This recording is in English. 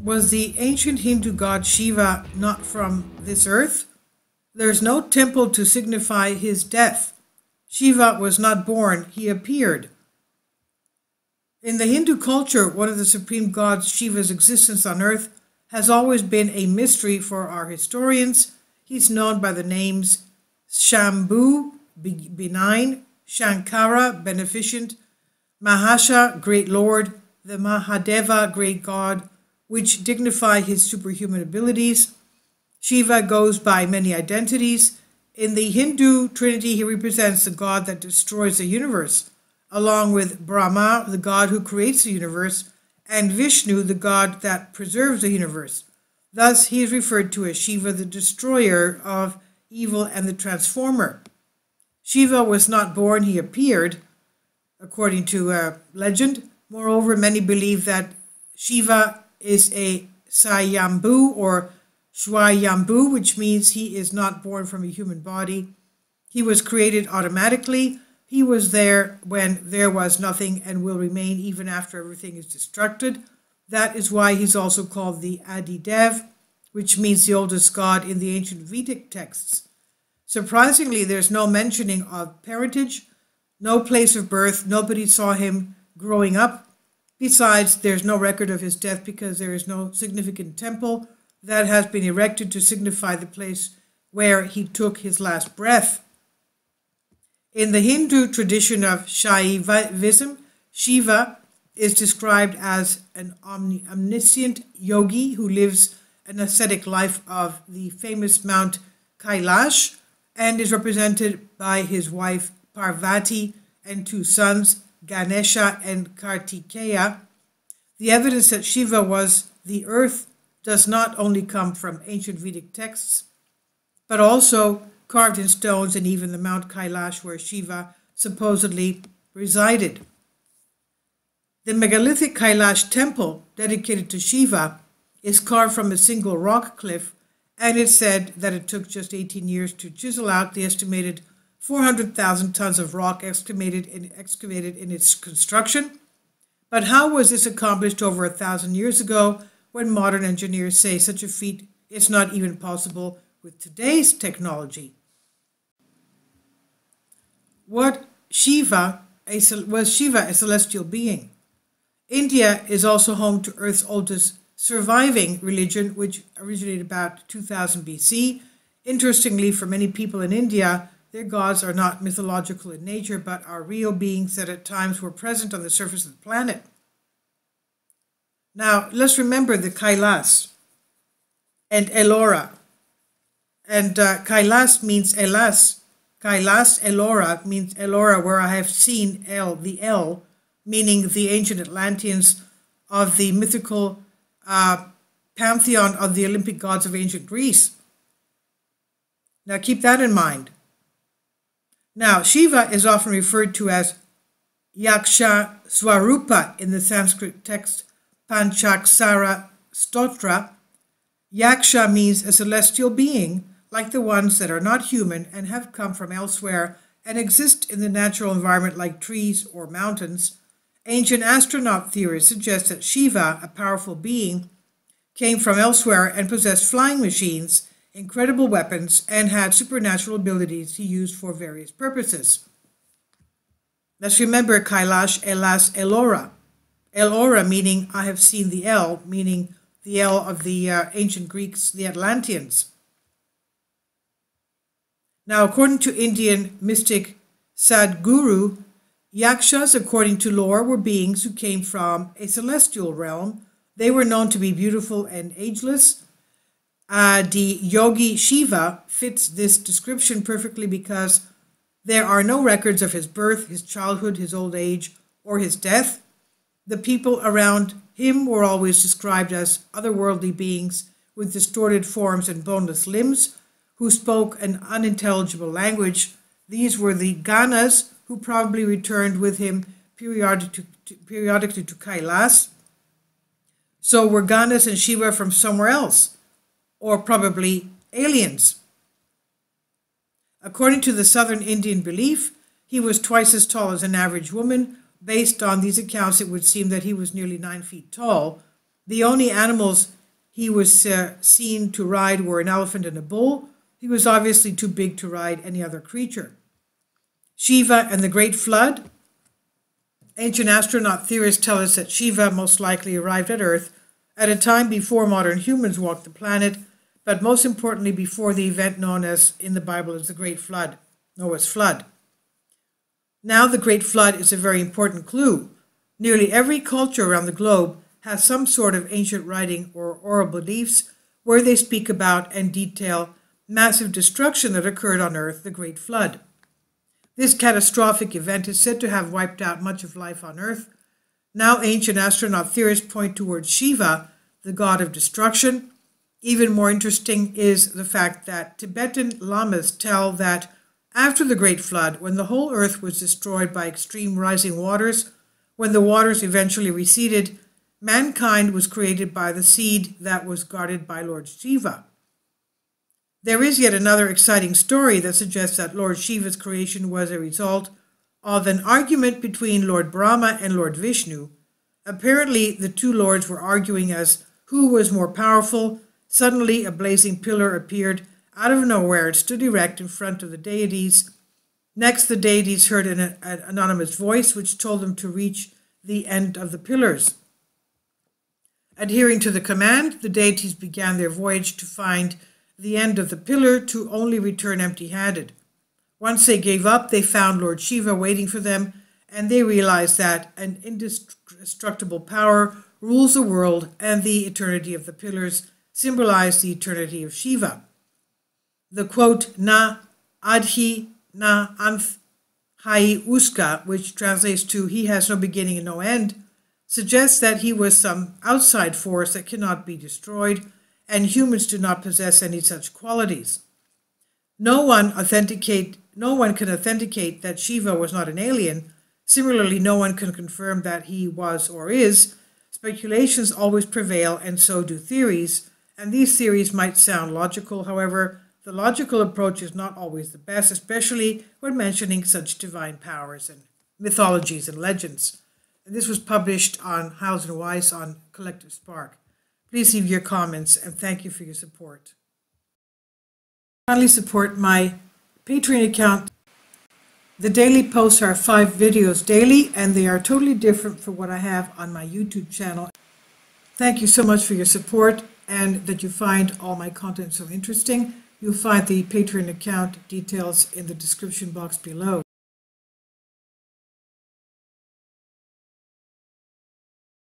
Was the ancient Hindu god Shiva not from this earth? There's no temple to signify his death. Shiva was not born, he appeared. In the Hindu culture, one of the supreme gods, Shiva's existence on earth, has always been a mystery for our historians. He's known by the names Shambhu, benign, Shankara, beneficent, Mahasha, great lord, the Mahadeva, great god, which dignify his superhuman abilities. Shiva goes by many identities. In the Hindu trinity, he represents the god that destroys the universe, along with Brahma, the god who creates the universe, and Vishnu, the god that preserves the universe. Thus, he is referred to as Shiva, the destroyer of evil and the transformer. Shiva was not born, he appeared, according to legend. Moreover, many believe that Shiva is a Swayambhu or Swayambhu, which means he is not born from a human body. He was created automatically. He was there when there was nothing and will remain even after everything is destructed. That is why he's also called the Adidev, which means the oldest god in the ancient Vedic texts. Surprisingly, there's no mentioning of parentage, no place of birth. Nobody saw him growing up. Besides, there's no record of his death because there is no significant temple that has been erected to signify the place where he took his last breath. In the Hindu tradition of Shaivism, Shiva is described as an omniscient yogi who lives an ascetic life of the famous Mount Kailash and is represented by his wife Parvati and two sons, Ganesha and Kartikeya. The evidence that Shiva was the earth does not only come from ancient Vedic texts, but also carved in stones and even the Mount Kailash where Shiva supposedly resided. The megalithic Kailash temple dedicated to Shiva is carved from a single rock cliff, and it's said that it took just 18 years to chisel out the estimated 400,000 tons of rock excavated in its construction. But how was this accomplished over 1,000 years ago when modern engineers say such a feat is not even possible with today's technology? Was Shiva a celestial being? India is also home to Earth's oldest surviving religion, which originated about 2000 BC. Interestingly, for many people in India, their gods are not mythological in nature, but are real beings that at times were present on the surface of the planet. Now, let's remember the Kailas and Ellora. And Kailas means Elas. Kailas, Ellora means Ellora, where I have seen the El, meaning the ancient Atlanteans of the mythical pantheon of the Olympic gods of ancient Greece. Now, keep that in mind. Now, Shiva is often referred to as Yaksha Swarupa in the Sanskrit text Panchaksara Stotra. Yaksha means a celestial being, like the ones that are not human and have come from elsewhere and exist in the natural environment like trees or mountains. Ancient astronaut theories suggest that Shiva, a powerful being, came from elsewhere and possessed flying machines, incredible weapons, and had supernatural abilities he used for various purposes. Let's remember Kailash, Elas, Ellora. Ellora meaning I have seen the El, meaning the El of the ancient Greeks, the Atlanteans. Now, according to Indian mystic Sadhguru, Yakshas, according to lore, were beings who came from a celestial realm. They were known to be beautiful and ageless. The yogi Shiva fits this description perfectly because there are no records of his birth, his childhood, his old age, or his death. The people around him were always described as otherworldly beings with distorted forms and boneless limbs who spoke an unintelligible language. These were the Ganas, who probably returned with him periodically to Kailas. So were Ganas and Shiva from somewhere else, or probably aliens. According to the southern Indian belief, he was twice as tall as an average woman. Based on these accounts, it would seem that he was nearly 9 feet tall. The only animals he was seen to ride were an elephant and a bull. He was obviously too big to ride any other creature. Shiva and the Great Flood. Ancient astronaut theorists tell us that Shiva most likely arrived at Earth at a time before modern humans walked the planet, but most importantly before the event known as in the Bible as the Great Flood, Noah's Flood. Now the Great Flood is a very important clue. Nearly every culture around the globe has some sort of ancient writing or oral beliefs where they speak about and detail massive destruction that occurred on Earth, the Great Flood. This catastrophic event is said to have wiped out much of life on Earth. Now ancient astronaut theorists point towards Shiva, the god of destruction. Even more interesting is the fact that Tibetan lamas tell that after the Great Flood, when the whole Earth was destroyed by extreme rising waters, when the waters eventually receded, mankind was created by the seed that was guarded by Lord Shiva. There is yet another exciting story that suggests that Lord Shiva's creation was a result of an argument between Lord Brahma and Lord Vishnu. Apparently, the two lords were arguing as who was more powerful. Suddenly, a blazing pillar appeared out of nowhere and stood erect in front of the deities. Next, the deities heard an anonymous voice which told them to reach the end of the pillars. Adhering to the command, the deities began their voyage to find the end of the pillar, to only return empty-handed. Once they gave up, they found Lord Shiva waiting for them, and they realized that an indestructible power rules the world, and the eternity of the pillars symbolize the eternity of Shiva. The quote, Na adhi na anth hai uska, which translates to he has no beginning and no end, suggests that he was some outside force that cannot be destroyed, and humans do not possess any such qualities. No one can authenticate that Shiva was not an alien. Similarly, no one can confirm that he was or is. Speculations always prevail, and so do theories, and these theories might sound logical. However, the logical approach is not always the best, especially when mentioning such divine powers and mythologies and legends. And this was published on House and Weiss on Collective Spark. Please leave your comments, and thank you for your support. Kindly support my Patreon account. The daily posts are 5 videos daily, and they are totally different from what I have on my YouTube channel. Thank you so much for your support, and that you find all my content so interesting. You'll find the Patreon account details in the description box below.